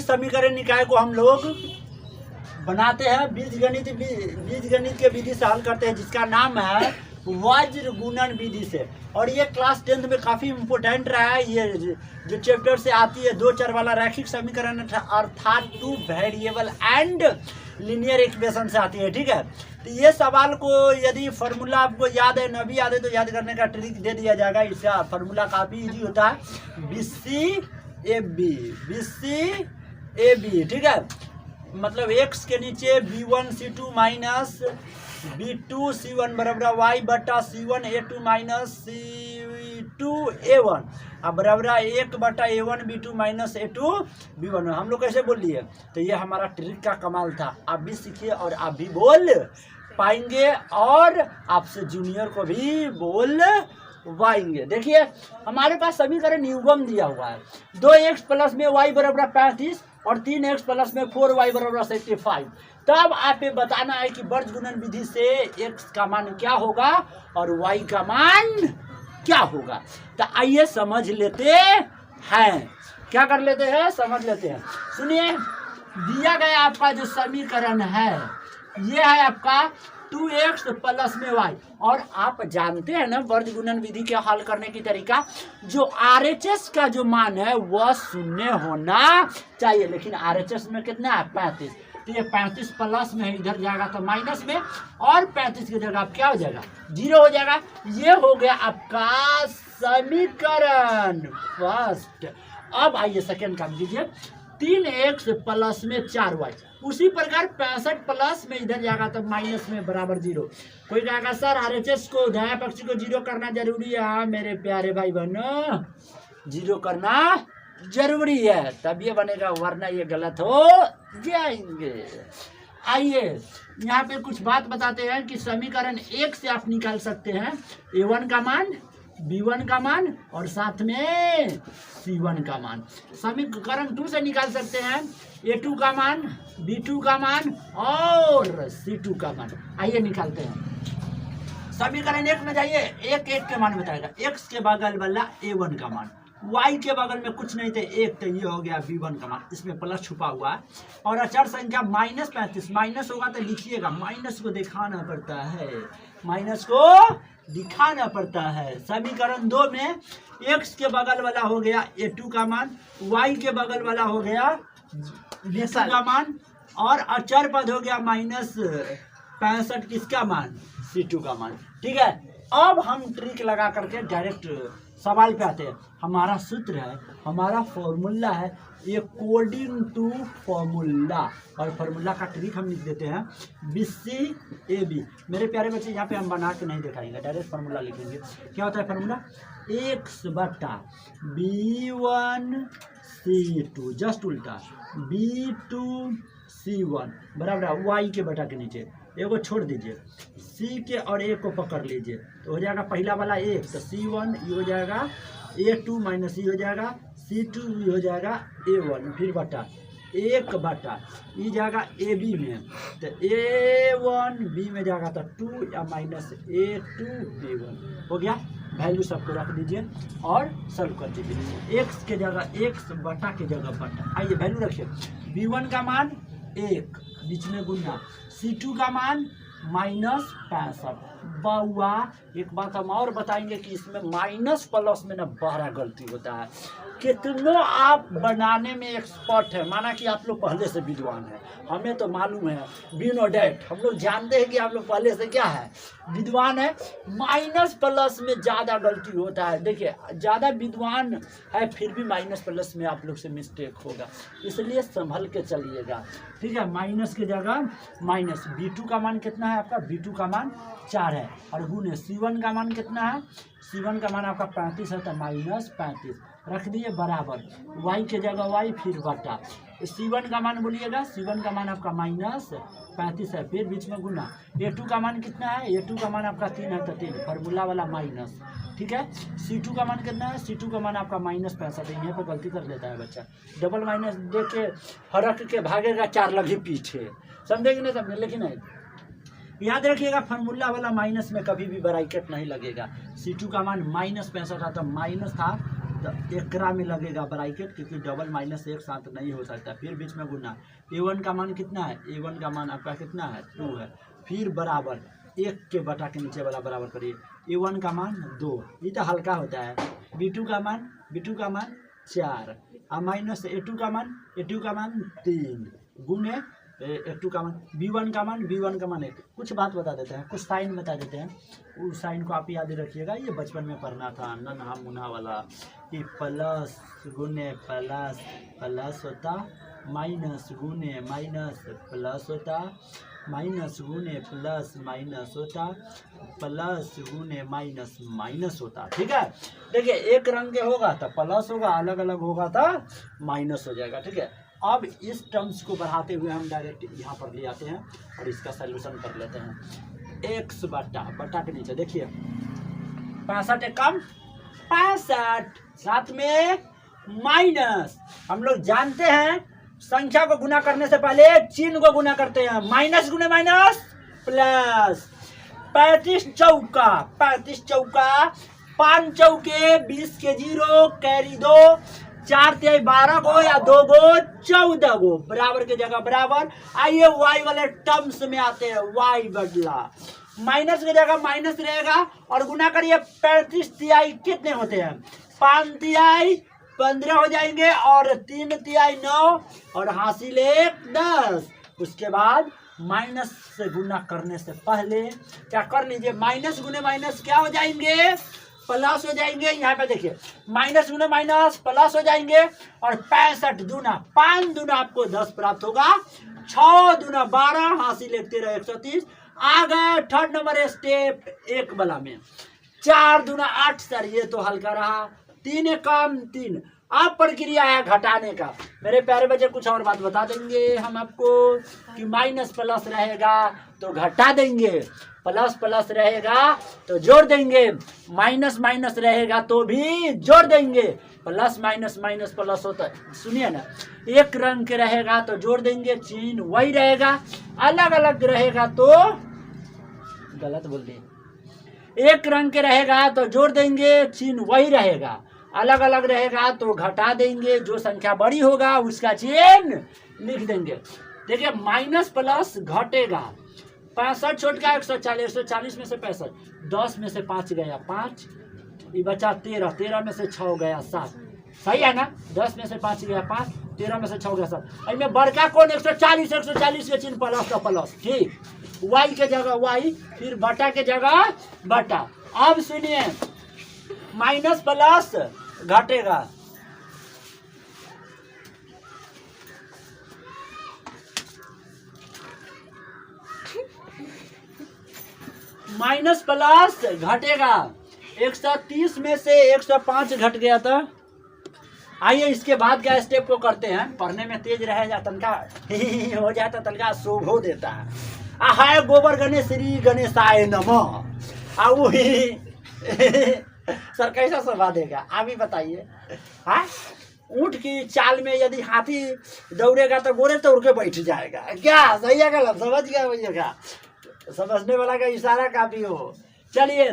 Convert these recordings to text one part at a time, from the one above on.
समीकरण निकाय को हम लोग बनाते हैं, बीजगणित के विधि से हल करते हैं, जिसका नाम है वज्र गुणन विधि से। और ये क्लास 10th में काफ़ी इम्पोर्टेंट रहा है। ये जो चैप्टर से आती है 2 चर वाला रैखिक समीकरण अर्थात 2 वेरिएबल एंड लीनियर इक्वेशन से आती है, ठीक है। तो ये सवाल को यदि फार्मूला आपको याद है, न भी याद है, तो याद करने का ट्रिक दे दिया जाएगा। इसका फार्मूला काफ़ी इजी होता है, BC AB, ठीक है। मतलब x के नीचे B1 C2 minus B2 C1 बराबर y बटा C1 A2 minus C2 A1 अब बराबर 1 बटा A1 B2 minus A2 B1। हम लोग कैसे बोल लिए? तो ये हमारा ट्रिक का कमाल था। आप भी सीखिए और आप भी बोल पाएंगे और आपसे जूनियर को भी बोल वाएंगे। देखिए हमारे पास समीकरण युग्म दिया हुआ है, 2x प्लस में y बराबर 35 और 3x प्लस में 4y बराबर 75। तब आप ये बताना है कि वर्ग गुणन विधि से x का मान क्या होगा और y का मान क्या होगा। तो आइए समझ लेते हैं, क्या कर लेते हैं, समझ लेते हैं। सुनिए, दिया गया आपका जो समीकरण है ये है आपका 2x प्लस में y। और आप जानते हैं ना वर्ग गुणन विधि के हल करने की तरीका, जो RHS का जो मान है वह 0 होना चाहिए। लेकिन RHS में कितना है? 35। तो ये 35 प्लस में है, इधर जाएगा तो माइनस में, और 35 की जगह आप क्या हो जाएगा? 0 हो जाएगा। ये हो गया आपका समीकरण फर्स्ट। अब आइए सेकेंड काम कीजिए, 3x प्लस में 4y। उसी प्रकार 65 प्लस में इधर जाएगा तो माइनस में बराबर 0। कोई कहेगा सर RHS को दायां पक्ष को 0 करना जरूरी है। हाँ मेरे प्यारे भाई बहनों, 0 करना जरूरी है, तब ये बनेगा, वरना ये गलत हो जाएंगे। आइए यहाँ पे कुछ बात बताते हैं कि समीकरण 1 से आप निकाल सकते हैं A1 का मान, B1 का मान और साथ में C1 का मान। समीकरण 2 से निकाल सकते हैं A2 का मान, B2 का मान और C2 का मान। आइए निकालते हैं। समीकरण 1 में जाइए, 1 के मान बताएगा। x के बगल वाला A1 का मान, y के बगल में कुछ नहीं थे 1, तो ये हो गया B1 का मान, इसमें प्लस छुपा हुआ है। और अचर संख्या -35, माइनस होगा तो लिखिएगा, माइनस को दिखाना पड़ता है, माइनस को दिखाना पड़ता है। समीकरण 2 में x के बगल वाला हो गया A2 का मान, y के बगल वाला हो गया B2 का मान, और अचर पद हो गया -65 किसका मान? C2 का मान, ठीक है। अब हम ट्रिक लगा करके डायरेक्ट सवाल पे आते हैं। हमारा सूत्र है, हमारा फॉर्मूला है, अकॉर्डिंग टू फॉर्मूला, और फॉर्मूला का ट्रिक हम लिख देते हैं BC AB। मेरे प्यारे बच्चे यहाँ पे हम बना के नहीं दिखाएंगे, डायरेक्ट फॉर्मूला लिखेंगे। क्या होता है फॉर्मूला? x बटा B1 C2, जस्ट उल्टा, B2 C1 बराबर y के बटा के नीचे एगो छोड़ दीजिए, C के और A को पकड़ लीजिए, तो हो जाएगा पहला वाला 1, तो C1 ये हो जाएगा A2 माइनस ये हो जाएगा C2 ये हो जाएगा A1, फिर बटा 1 बटा ये जाएगा AB में, तो A1 B में जाएगा तो 2 या माइनस A2 B1 हो गया। वैल्यू सबको रख दीजिए और सॉल्व कर दीजिए। x के जगह x बटा के जगह बटा। आइए वैल्यू रखिए, B1 का मान 1, बीच में गुना, C2 का मान -65। बउआ एक बात हम और बताएंगे कि इसमें माइनस प्लस में ना बड़ा गलती होता है। कितनों आप बनाने में एक्सपर्ट है, माना कि आप लोग पहले से विद्वान है, हमें तो मालूम है, वी नो डैट, हम लोग जानते हैं कि आप लोग पहले से क्या है, विद्वान है। माइनस प्लस में ज़्यादा गलती होता है। देखिए ज़्यादा विद्वान है फिर भी माइनस प्लस में आप लोग से मिस्टेक होगा, इसलिए संभल के चलिएगा, ठीक है। माइनस की जगह माइनस, B2 का मान कितना है आपका? B2 का मान 4 है, और गुने C1 का मान कितना है? C1 का मान आपका 35 है, तो -35 रख दिए बराबर, y के जगह y फिर बटा, C1 का मान बोलिएगा, C1 का मान आपका -35 है, फिर बीच में गुना। A2 का मान कितना है? A2 का मान आपका 3 है, तो 3 फार्मूला वाला माइनस, ठीक है। C2 का मान कितना है? C2 का मान आपका -65 है, यहाँ पर गलती कर लेता है बच्चा, डबल माइनस दे के हरक के भागेगा 4 लगी पीछे, समझे कि नहीं समझे? लेकिन याद रखिएगा फार्मूला वाला माइनस में कभी भी ब्रैकेट नहीं लगेगा। C2 का मान -65 था, तो माइनस था तो एकरा में लगेगा ब्रैकेट, क्योंकि डबल माइनस एक साथ नहीं हो सकता। फिर बीच में गुना, a1 का मान कितना है, a1 का मान आपका कितना है 2 है। फिर बराबर 1 के बटा के नीचे वाला बराबर करिए, a1 का मान 2, ये तो हल्का होता है। b2 का मान 4 और माइनस a2 का मान 3 गुने a2 का मान b1 का मान 1। कुछ बात बता देते हैं, कुछ साइन बता देते हैं, उस साइन को आप याद रखिएगा, ये बचपन में पढ़ना था नन्हा मुन्हा वाला, कि प्लस गुने प्लस प्लस होता, माइनस गुने माइनस प्लस होता, माइनस गुने प्लस माइनस होता, प्लस गुने माइनस माइनस होता। ठीक है, देखिए एक रंग के होगा तो प्लस होगा, अलग अलग होगा तो माइनस हो जाएगा। ठीक है, अब इस टर्म्स को बढ़ाते हुए हम डायरेक्ट यहाँ पर ले आते हैं और इसका सलूशन कर लेते हैं। x बटा के नीचे देखिए 65 कम 65, साथ में माइनस। हम लोग जानते हैं संख्या को गुना करने से पहले चिन्ह को गुना करते हैं, माइनस गुने माइनस प्लस। 35 चौका 5 चौके 20 के 0 कैरी 2, 4 तिहाई 12 को या 2 गो 14 गो, बराबर के जगह बराबर। आइए y वाले टर्म्स में आते हैं, y बदला, माइनस की जगह माइनस रहेगा और गुना करिए। 35 तिहाई कितने होते हैं, 5 तिहाई 15 हो जाएंगे और 3 तिहाई 9 और हासिल 1 10। उसके बाद माइनस से गुना करने से पहले क्या कर लीजिए, माइनस गुने माइनस क्या हो जाएंगे, प्लस हो जाएंगे। यहाँ पे देखिए माइनस गुने माइनस प्लस हो जाएंगे और 65 दूना 5 दूना आपको 10 प्राप्त होगा, 6 दूना 12 हासिल 1 13 130। आ गए थर्ड नंबर स्टेप 1 वाला में, 4 दूना 8 सर ये तो हल्का रहा, 3 कम 3। अब प्रक्रिया है घटाने का। मेरे प्यारे बच्चे कुछ और बात बता देंगे हम आपको कि माइनस प्लस रहेगा तो घटा देंगे, प्लस प्लस रहेगा तो जोड़ देंगे, माइनस माइनस रहेगा तो भी जोड़ देंगे। प्लस माइनस माइनस प्लस होता है, सुनिए ना, एक रंग के रहेगा तो जोड़ देंगे, चिन्ह वही रहेगा। अलग अलग रहेगा तो गलत बोल दिए, एक रंग के रहेगा तो जोड़ देंगे, चिन्ह वही रहेगा। अलग अलग रहेगा तो घटा देंगे, जो संख्या बड़ी होगा उसका चिन्ह लिख देंगे। देखिए माइनस प्लस घटेगा, 65 छोट का 140, 140 में से 65, 10 में से 5 गया 5, ये बचा 13, 13 में से 6 गया 7, सही है ना, 10 में से 5 गया 5, 13 में से 6 गया 7। इनमें बड़का कौन 140, 140 के चिन्ह प्लस का प्लस, ठीक, y के जगह y, फिर बटा के जगह बटा। अब सुनिए माइनस प्लस घटेगा, माइनस प्लस घटेगा, 130 में से 105 घट गया था। आइए इसके बाद क्या स्टेप को करते हैं, पढ़ने में तेज रह जाता तनका हो जाता, तनका शोभ हो देता है। हाय गोबर गणेश श्री गणेशाय नमः। वही सर कैसा सभा देगा आप ही बताइए। हाँ, ऊंट की चाल में यदि हाथी दौड़ेगा तो गोरे तोड़ के बैठ जाएगा, क्या सही है गलत, समझ गया भैया, समझने वाला का इशारा काफी हो। चलिए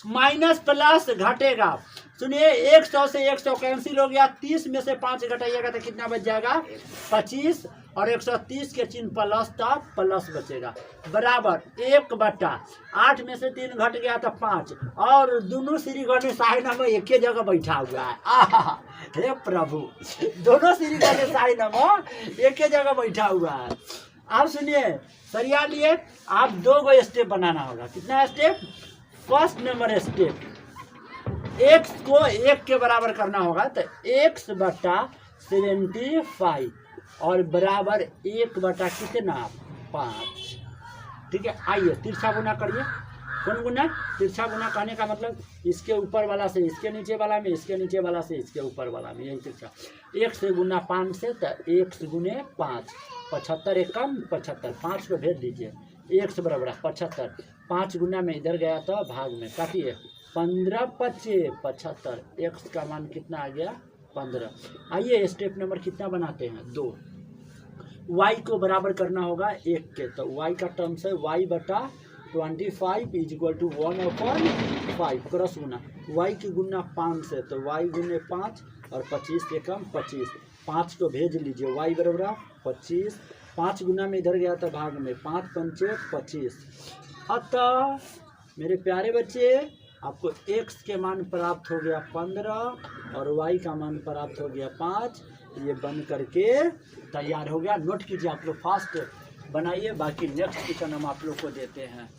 माइनस प्लस घटेगा, सुनिए 100 से 100 कैंसिल हो गया, 30 में से 5 घटाइएगा तो कितना बच जाएगा 25 और 130 के चिन्ह प्लस था, प्लस बचेगा, बराबर 1/8 में से 3 घट गया तो 5 और दोनों श्री गणेशाय नमः एक ही जगह बैठा हुआ है। हे प्रभु, दोनों श्री गणेशाय नमः एक ही जगह बैठा हुआ है। अब सुनिए सरिया लिए आप 2 गो स्टेप बनाना होगा। कितना step, first number step x को 1 के बराबर करना होगा तो x/75 और बराबर 1 कितना 5। ठीक है, आइए तिरछा गुना करिए। कौन गुना, तिरछा गुना कहने का मतलब इसके ऊपर वाला से इसके नीचे वाला में, इसके नीचे वाला से इसके ऊपर वाला में, यही तिरछा। 1 से गुना 5 से तो 1 गुने 5, 75 एक कम 75, 5 को भेज दीजिए, 1 से बराबर 75, 5 गुना में इधर गया तो भाग में काटिए, 15 25 75, x का मान कितना आ गया 15। आइए स्टेप नंबर कितना बनाते हैं 2, y को बराबर करना होगा 1 के, तो y का टर्म्स है y/1 25 is equal to 1/5 cross गुना y की गुना 5 से, तो y गुने 5 और 25 से कम 25, 5 को भेज लीजिए, y बराबर 25, 5 गुना में इधर गया था भाग में, 5 पंचे 25। अतः मेरे प्यारे बच्चे आपको x के मान प्राप्त हो गया 15 और y का मान प्राप्त हो गया 5। ये बन करके तैयार हो गया। नोट कीजिए आप लोग, फास्ट बनाइए, बाकी नेक्स्ट क्वेश्चन हम आप लोग को देते हैं।